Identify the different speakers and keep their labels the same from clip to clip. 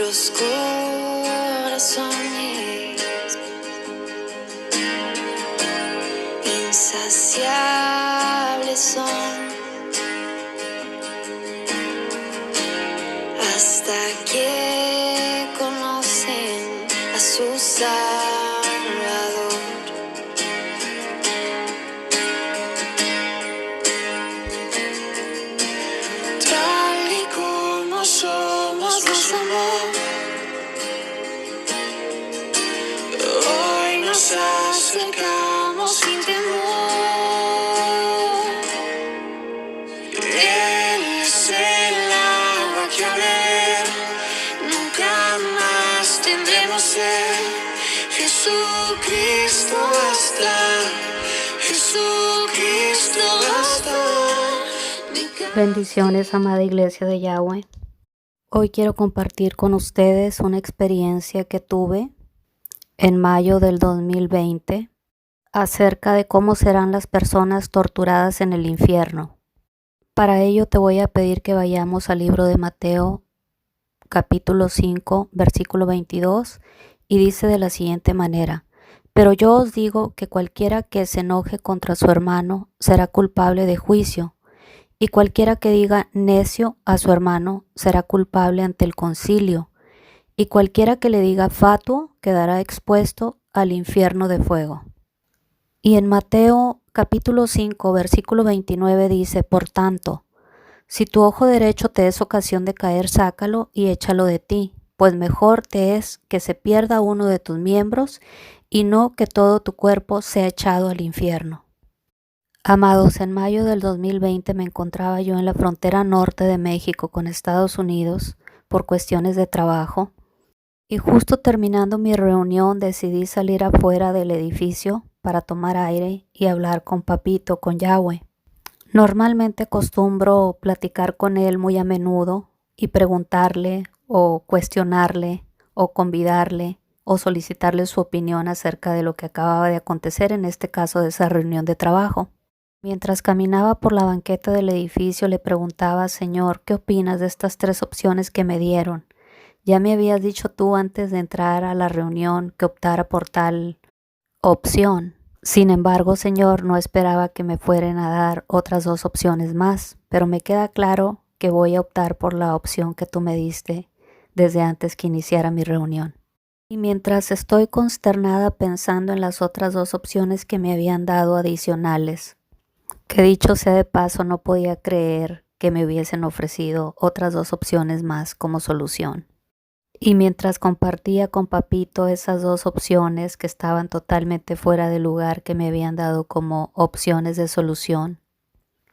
Speaker 1: Nuestros corazones insaciables son hasta que conocen a su Salvador. Tal y como somos, nos amó. Hoy nos acercamos sin temor. Él es el agua que a ver nunca más tendremos sed. Jesucristo basta, Jesucristo basta.
Speaker 2: Bendiciones, amada Iglesia de Yahweh. Hoy quiero compartir con ustedes una experiencia que tuve en mayo del 2020 acerca de cómo serán las personas torturadas en el infierno. Para ello te voy a pedir que vayamos al libro de Mateo, capítulo 5, versículo 22, y dice de la siguiente manera: Pero yo os digo que cualquiera que se enoje contra su hermano será culpable de juicio, y cualquiera que diga necio a su hermano será culpable ante el concilio, y cualquiera que le diga fatuo quedará expuesto al infierno de fuego. Y en Mateo capítulo 5, versículo 29 dice: Por tanto, si tu ojo derecho te es ocasión de caer, sácalo y échalo de ti, pues mejor te es que se pierda uno de tus miembros y no que todo tu cuerpo sea echado al infierno. Amados, en mayo del 2020 me encontraba yo en la frontera norte de México con Estados Unidos por cuestiones de trabajo, y justo terminando mi reunión decidí salir afuera del edificio para tomar aire y hablar con Papito, con Yahweh. Normalmente acostumbro platicar con él muy a menudo y preguntarle o cuestionarle o convidarle o solicitarle su opinión acerca de lo que acababa de acontecer, en este caso de esa reunión de trabajo. Mientras caminaba por la banqueta del edificio le preguntaba: Señor, ¿qué opinas de estas 3 opciones que me dieron? Ya me habías dicho tú antes de entrar a la reunión que optara por tal opción. Sin embargo, Señor, no esperaba que me fueran a dar otras 2 opciones más, pero me queda claro que voy a optar por la opción que tú me diste desde antes que iniciara mi reunión. Y mientras estoy consternada pensando en las otras 2 opciones que me habían dado adicionales, que dicho sea de paso, no podía creer que me hubiesen ofrecido otras 2 opciones más como solución. Y mientras compartía con Papito esas 2 opciones que estaban totalmente fuera de lugar, que me habían dado como opciones de solución,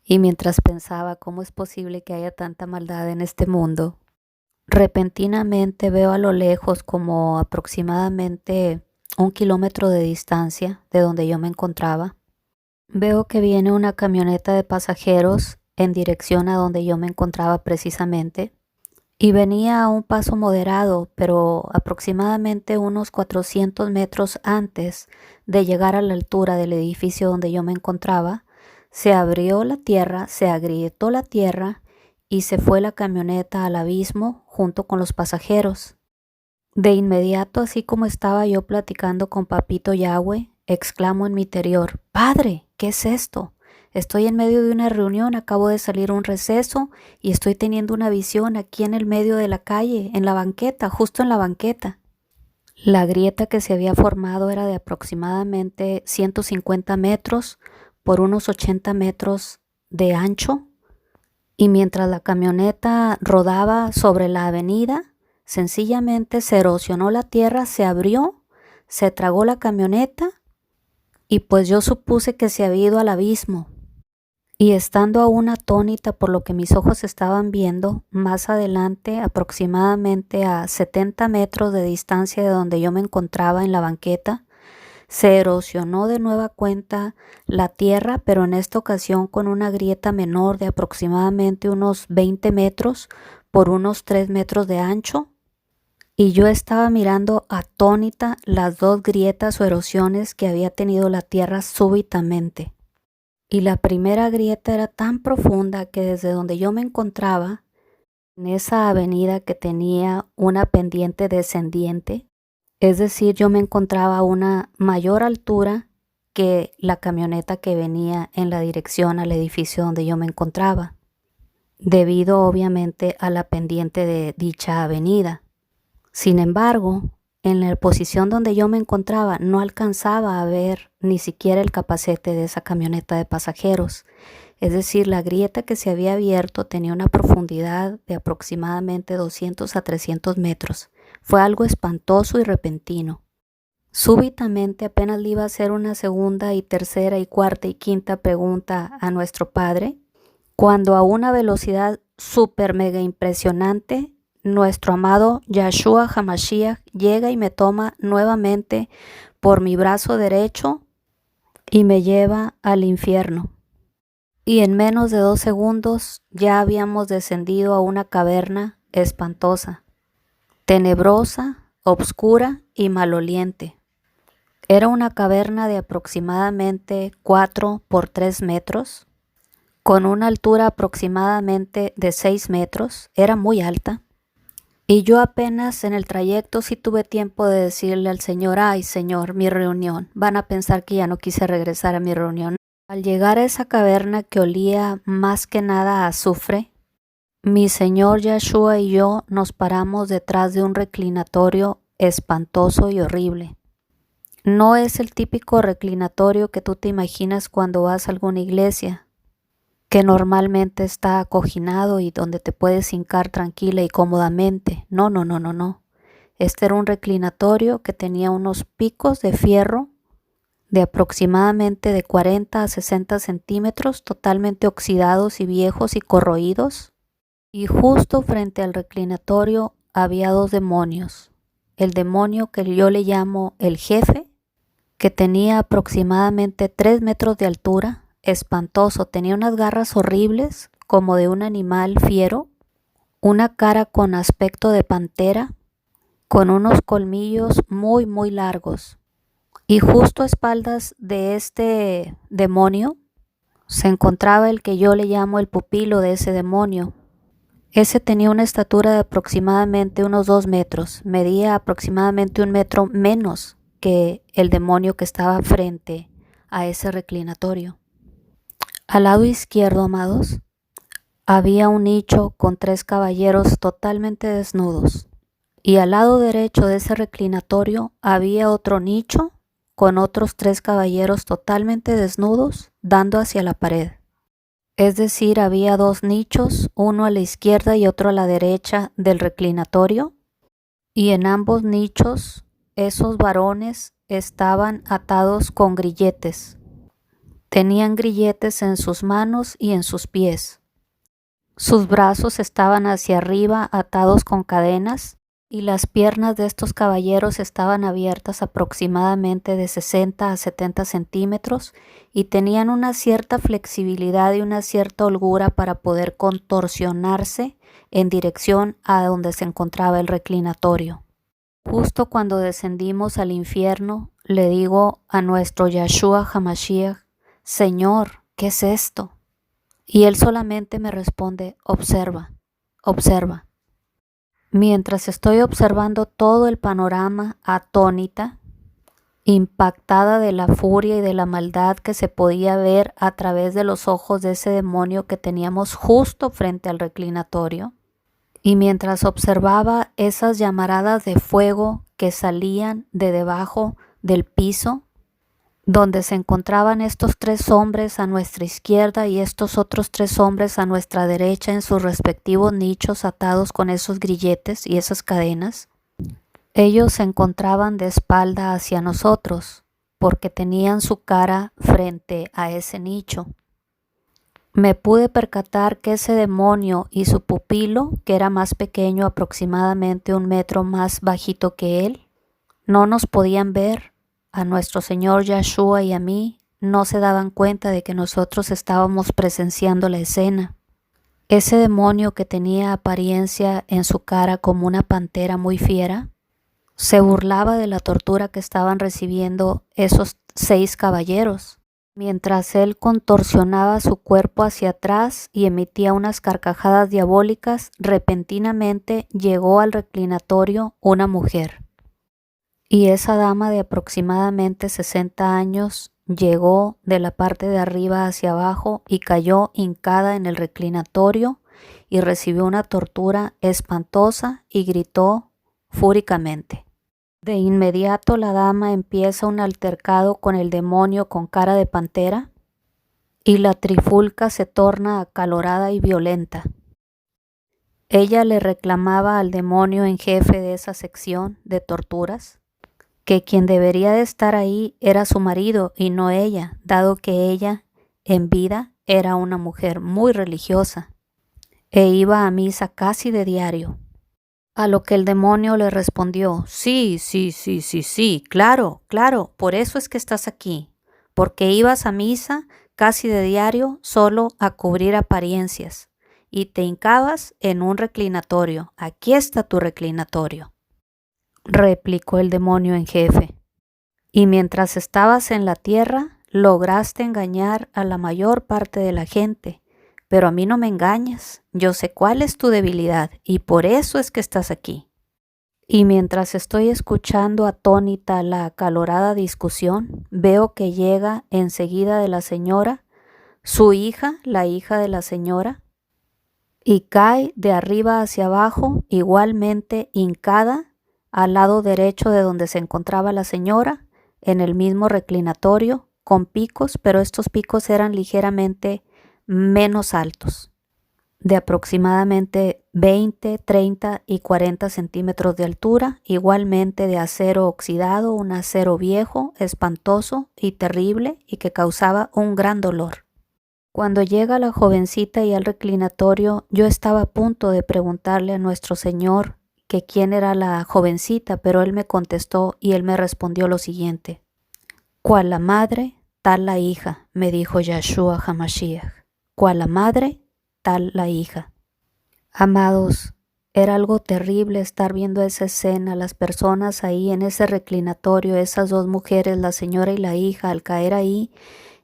Speaker 2: y mientras pensaba cómo es posible que haya tanta maldad en este mundo, repentinamente veo a lo lejos, como aproximadamente 1 kilómetro de distancia de donde yo me encontraba, veo que viene una camioneta de pasajeros en dirección a donde yo me encontraba precisamente, y venía a un paso moderado, pero aproximadamente unos 400 metros antes de llegar a la altura del edificio donde yo me encontraba, se abrió la tierra, se agrietó la tierra y se fue la camioneta al abismo junto con los pasajeros. De inmediato, así como estaba yo platicando con Papito Yahweh, exclamo en mi interior: Padre, ¿qué es esto? Estoy en medio de una reunión, acabo de salir a un receso y estoy teniendo una visión aquí en el medio de la calle, en la banqueta, justo en la banqueta. La grieta que se había formado era de aproximadamente 150 metros por unos 80 metros de ancho, y mientras la camioneta rodaba sobre la avenida, sencillamente se erosionó la tierra, se abrió, se tragó la camioneta, y pues yo supuse que se había ido al abismo. Y estando aún atónita por lo que mis ojos estaban viendo, más adelante, aproximadamente a 70 metros de distancia de donde yo me encontraba en la banqueta, se erosionó de nueva cuenta la tierra, pero en esta ocasión con una grieta menor de aproximadamente unos 20 metros por unos 3 metros de ancho. Y yo estaba mirando atónita las 2 grietas o erosiones que había tenido la tierra súbitamente. Y la primera grieta era tan profunda que desde donde yo me encontraba en esa avenida que tenía una pendiente descendiente. Es decir, yo me encontraba a una mayor altura que la camioneta que venía en la dirección al edificio donde yo me encontraba, debido obviamente a la pendiente de dicha avenida. Sin embargo, en la posición donde yo me encontraba no alcanzaba a ver ni siquiera el capacete de esa camioneta de pasajeros. Es decir, la grieta que se había abierto tenía una profundidad de aproximadamente 200 a 300 metros. Fue algo espantoso y repentino. Súbitamente apenas le iba a hacer una segunda y tercera y cuarta y quinta pregunta a nuestro padre, cuando a una velocidad súper mega impresionante, nuestro amado Yahshua HaMashiach llega y me toma nuevamente por mi brazo derecho y me lleva al infierno. Y en menos de 2 segundos ya habíamos descendido a una caverna espantosa, tenebrosa, obscura y maloliente. Era una caverna de aproximadamente 4 por 3 metros, con una altura aproximadamente de 6 metros. Era muy alta. Y yo apenas en el trayecto sí tuve tiempo de decirle al Señor: ay Señor, mi reunión. Van a pensar que ya no quise regresar a mi reunión. Al llegar a esa caverna que olía más que nada a azufre, mi Señor Yahshua y yo nos paramos detrás de un reclinatorio espantoso y horrible. No es el típico reclinatorio que tú te imaginas cuando vas a alguna iglesia, que normalmente está acoginado y donde te puedes hincar tranquila y cómodamente. No. Este era un reclinatorio que tenía unos picos de fierro de aproximadamente de 40 a 60 centímetros, totalmente oxidados y viejos y corroídos. Y justo frente al reclinatorio había 2 demonios. El demonio que yo le llamo el jefe, que tenía aproximadamente 3 metros de altura, espantoso, tenía unas garras horribles como de un animal fiero, una cara con aspecto de pantera, con unos colmillos muy largos. Y justo a espaldas de este demonio se encontraba el que yo le llamo el pupilo de ese demonio. Ese tenía una estatura de aproximadamente unos 2 metros, medía aproximadamente 1 metro menos que el demonio que estaba frente a ese reclinatorio. Al lado izquierdo, amados, había un nicho con 3 caballeros totalmente desnudos. Y al lado derecho de ese reclinatorio había otro nicho con otros 3 caballeros totalmente desnudos dando hacia la pared. Es decir, había 2 nichos, uno a la izquierda y otro a la derecha del reclinatorio. Y en ambos nichos, esos varones estaban atados con grilletes. Tenían grilletes en sus manos y en sus pies. Sus brazos estaban hacia arriba atados con cadenas y las piernas de estos caballeros estaban abiertas aproximadamente de 60 a 70 centímetros y tenían una cierta flexibilidad y una cierta holgura para poder contorsionarse en dirección a donde se encontraba el reclinatorio. Justo cuando descendimos al infierno, le digo a nuestro Yahshua HaMashiach: Señor, ¿qué es esto? Y él solamente me responde: observa. Mientras estoy observando todo el panorama atónita, impactada de la furia y de la maldad que se podía ver a través de los ojos de ese demonio que teníamos justo frente al reclinatorio, y mientras observaba esas llamaradas de fuego que salían de debajo del piso, donde se encontraban estos 3 hombres a nuestra izquierda y estos otros 3 hombres a nuestra derecha en sus respectivos nichos atados con esos grilletes y esas cadenas. Ellos se encontraban de espalda hacia nosotros porque tenían su cara frente a ese nicho. Me pude percatar que ese demonio y su pupilo, que era más pequeño, aproximadamente 1 metro más bajito que él, no nos podían ver. A nuestro Señor Yahshua y a mí no se daban cuenta de que nosotros estábamos presenciando la escena. Ese demonio, que tenía apariencia en su cara como una pantera muy fiera, se burlaba de la tortura que estaban recibiendo esos 6 caballeros. Mientras él contorsionaba su cuerpo hacia atrás y emitía unas carcajadas diabólicas, repentinamente llegó al reclinatorio una mujer. Y esa dama de aproximadamente 60 años llegó de la parte de arriba hacia abajo y cayó hincada en el reclinatorio y recibió una tortura espantosa y gritó fúricamente. De inmediato la dama empieza un altercado con el demonio con cara de pantera y la trifulca se torna acalorada y violenta. Ella le reclamaba al demonio en jefe de esa sección de torturas que quien debería de estar ahí era su marido y no ella, dado que ella en vida era una mujer muy religiosa e iba a misa casi de diario. A lo que el demonio le respondió: sí, claro, por eso es que estás aquí, porque ibas a misa casi de diario solo a cubrir apariencias y te hincabas en un reclinatorio. Aquí está tu reclinatorio, replicó el demonio en jefe. Y mientras estabas en la tierra, lograste engañar a la mayor parte de la gente. Pero a mí no me engañas, yo sé cuál es tu debilidad y por eso es que estás aquí. Y mientras estoy escuchando atónita la acalorada discusión, veo que llega enseguida de la señora, su hija, la hija de la señora, y cae de arriba hacia abajo, igualmente hincada, al lado derecho de donde se encontraba la señora, en el mismo reclinatorio, con picos, pero estos picos eran ligeramente menos altos, de aproximadamente 20, 30 y 40 centímetros de altura, igualmente de acero oxidado, un acero viejo, espantoso y terrible y que causaba un gran dolor. Cuando llega la jovencita y al reclinatorio, yo estaba a punto de preguntarle a nuestro Señor que quién era la jovencita, pero él me contestó y él me respondió lo siguiente: cual la madre, tal la hija, me dijo Yahshua HaMashiach. Cual la madre, tal la hija. Amados, era algo terrible estar viendo esa escena, las personas ahí en ese reclinatorio, esas dos mujeres, la señora y la hija, al caer ahí,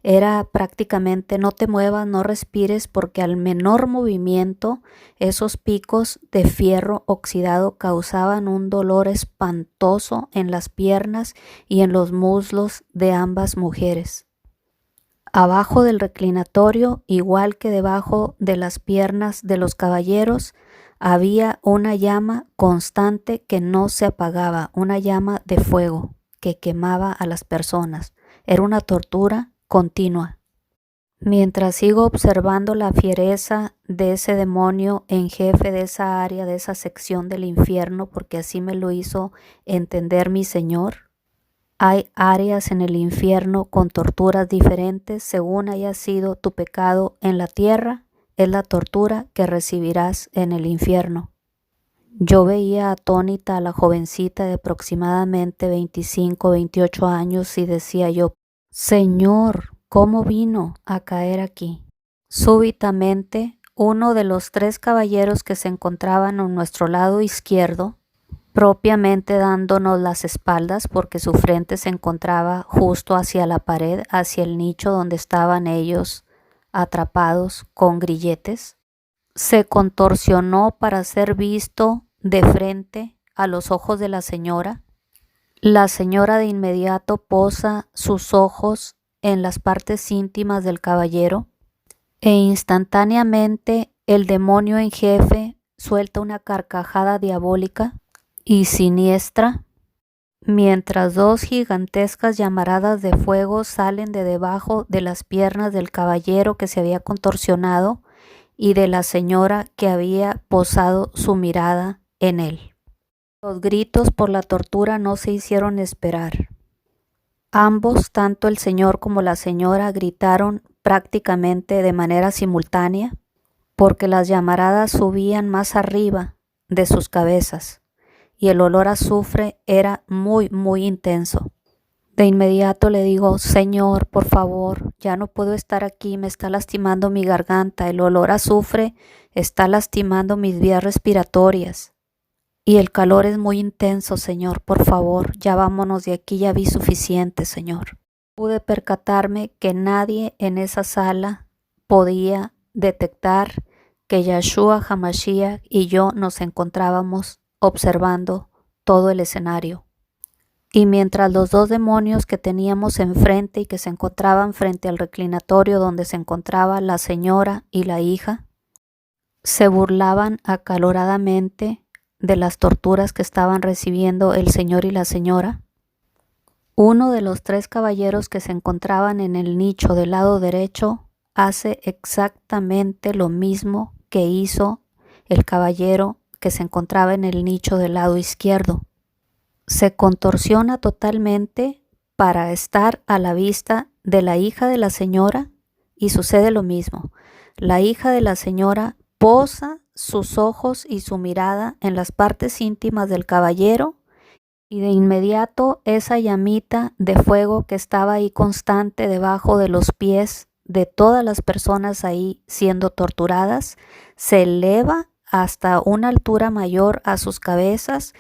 Speaker 2: era prácticamente no te muevas, no respires, porque al menor movimiento esos picos de fierro oxidado causaban un dolor espantoso en las piernas y en los muslos de ambas mujeres. Abajo del reclinatorio, igual que debajo de las piernas de los caballeros, había una llama constante que no se apagaba, una llama de fuego que quemaba a las personas. Era una tortura continua. Mientras sigo observando la fiereza de ese demonio en jefe de esa área, de esa sección del infierno, porque así me lo hizo entender mi Señor, hay áreas en el infierno con torturas diferentes según haya sido tu pecado en la tierra, es la tortura que recibirás en el infierno. Yo veía atónita a la jovencita de aproximadamente 25 o 28 años y decía yo: Señor, ¿cómo vino a caer aquí? Súbitamente, uno de los 3 caballeros que se encontraban a nuestro lado izquierdo, propiamente dándonos las espaldas porque su frente se encontraba justo hacia la pared, hacia el nicho donde estaban ellos atrapados con grilletes, se contorsionó para ser visto de frente a los ojos de la señora. La señora de inmediato posa sus ojos en las partes íntimas del caballero e instantáneamente el demonio en jefe suelta una carcajada diabólica y siniestra, mientras 2 gigantescas llamaradas de fuego salen de debajo de las piernas del caballero que se había contorsionado y de la señora que había posado su mirada en él. Los gritos por la tortura no se hicieron esperar. Ambos, tanto el señor como la señora, gritaron prácticamente de manera simultánea porque las llamaradas subían más arriba de sus cabezas y el olor a azufre era muy intenso. De inmediato le digo: Señor, por favor, ya no puedo estar aquí, me está lastimando mi garganta, el olor a azufre está lastimando mis vías respiratorias y el calor es muy intenso, Señor, por favor, ya vámonos de aquí, ya vi suficiente, Señor. pude percatarme que nadie en esa sala podía detectar que Yahshua HaMashiach y yo nos encontrábamos observando todo el escenario. Y mientras los dos demonios que teníamos enfrente y que se encontraban frente al reclinatorio donde se encontraba la señora y la hija, se burlaban acaloradamente de las torturas que estaban recibiendo el señor y la señora, uno de los 3 caballeros que se encontraban en el nicho del lado derecho hace exactamente lo mismo que hizo el caballero que se encontraba en el nicho del lado izquierdo. Se contorsiona totalmente para estar a la vista de la hija de la señora y sucede lo mismo. La hija de la señora posa sus ojos y su mirada en las partes íntimas del caballero y de inmediato esa llamita de fuego que estaba ahí constante debajo de los pies de todas las personas ahí siendo torturadas se eleva hasta una altura mayor a sus cabezas.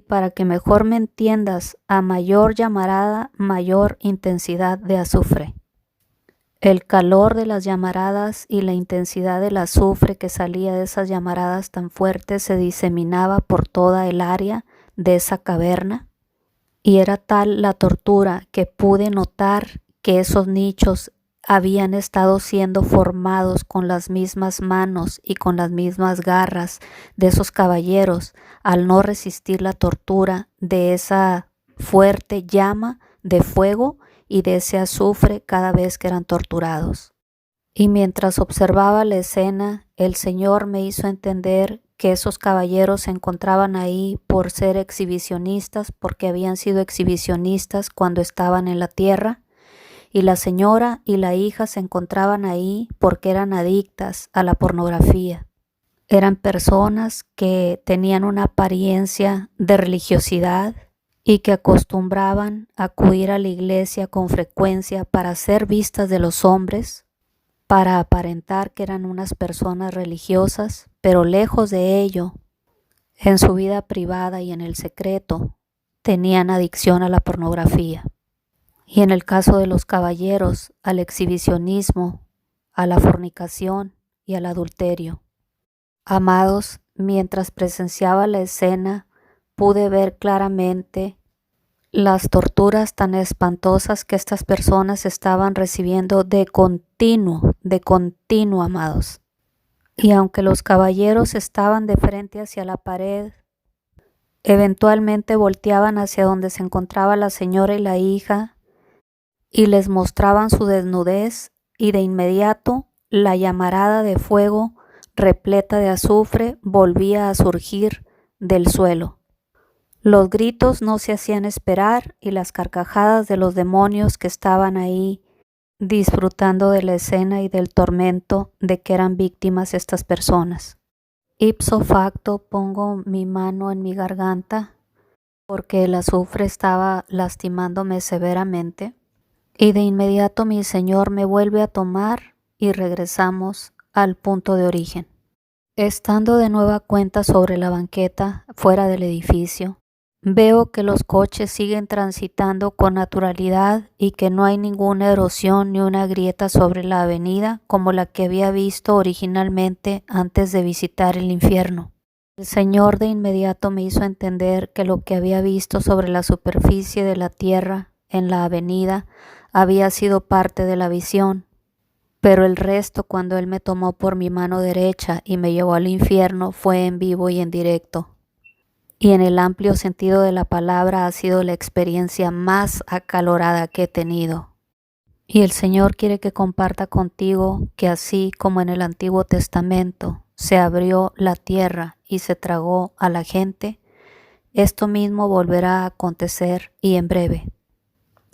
Speaker 2: Para que mejor me entiendas, a mayor llamarada, mayor intensidad de azufre. El calor de las llamaradas y la intensidad del azufre que salía de esas llamaradas tan fuertes se diseminaba por toda el área de esa caverna y era tal la tortura que pude notar que esos nichos habían estado siendo formados con las mismas manos y con las mismas garras de esos caballeros al no resistir la tortura de esa fuerte llama de fuego y de ese azufre cada vez que eran torturados. Y mientras observaba la escena, el Señor me hizo entender que esos caballeros se encontraban ahí por ser exhibicionistas, porque habían sido exhibicionistas cuando estaban en la tierra, y la señora y la hija se encontraban ahí porque eran adictas a la pornografía. Eran personas que tenían una apariencia de religiosidad y que acostumbraban a acudir a la iglesia con frecuencia para ser vistas de los hombres, para aparentar que eran unas personas religiosas, pero lejos de ello, en su vida privada y en el secreto, tenían adicción a la pornografía. Y en el caso de los caballeros, al exhibicionismo, a la fornicación y al adulterio. Amados, mientras presenciaba la escena, pude ver claramente las torturas tan espantosas que estas personas estaban recibiendo de continuo, amados. Y aunque los caballeros estaban de frente hacia la pared, eventualmente volteaban hacia donde se encontraba la señora y la hija, y les mostraban su desnudez y de inmediato la llamarada de fuego repleta de azufre volvía a surgir del suelo. Los gritos no se hacían esperar y las carcajadas de los demonios que estaban ahí disfrutando de la escena y del tormento de que eran víctimas estas personas. Ipso facto pongo mi mano en mi garganta porque el azufre estaba lastimándome severamente. Y de inmediato mi Señor me vuelve a tomar y regresamos al punto de origen. Estando de nueva cuenta sobre la banqueta fuera del edificio, veo que los coches siguen transitando con naturalidad y que no hay ninguna erosión ni una grieta sobre la avenida como la que había visto originalmente antes de visitar el infierno. El Señor de inmediato me hizo entender que lo que había visto sobre la superficie de la tierra en la avenida había sido parte de la visión, pero el resto cuando Él me tomó por mi mano derecha y me llevó al infierno fue en vivo y en directo. Y en el amplio sentido de la palabra ha sido la experiencia más acalorada que he tenido. Y el Señor quiere que comparta contigo que así como en el Antiguo Testamento se abrió la tierra y se tragó a la gente, esto mismo volverá a acontecer y en breve.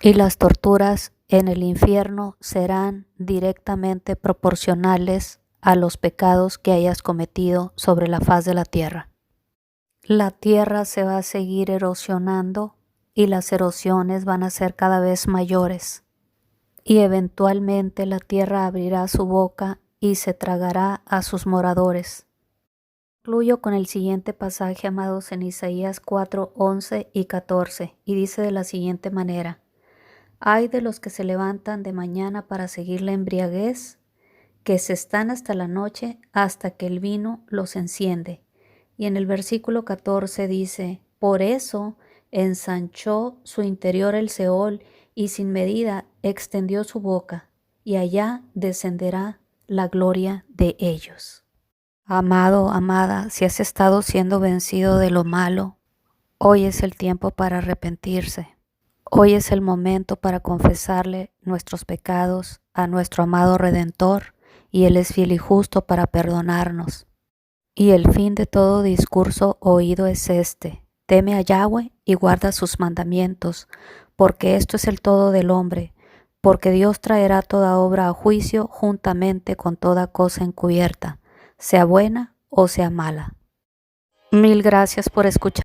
Speaker 2: Y las torturas en el infierno serán directamente proporcionales a los pecados que hayas cometido sobre la faz de la tierra. La tierra se va a seguir erosionando y las erosiones van a ser cada vez mayores. Y eventualmente la tierra abrirá su boca y se tragará a sus moradores. Concluyo con el siguiente pasaje, amados, en Isaías 4, 11 y 14, y dice de la siguiente manera: Ay de los que se levantan de mañana para seguir la embriaguez, que se están hasta la noche, hasta que el vino los enciende. Y en el versículo 14 dice, por eso ensanchó su interior el Seol, y sin medida extendió su boca, y allá descenderá la gloria de ellos. Amado, amada, si has estado siendo vencido de lo malo, hoy es el tiempo para arrepentirse. Hoy es el momento para confesarle nuestros pecados a nuestro amado Redentor, y Él es fiel y justo para perdonarnos. Y el fin de todo discurso oído es este: teme a Yahweh y guarda sus mandamientos, porque esto es el todo del hombre, porque Dios traerá toda obra a juicio juntamente con toda cosa encubierta, sea buena o sea mala. Mil gracias por escuchar.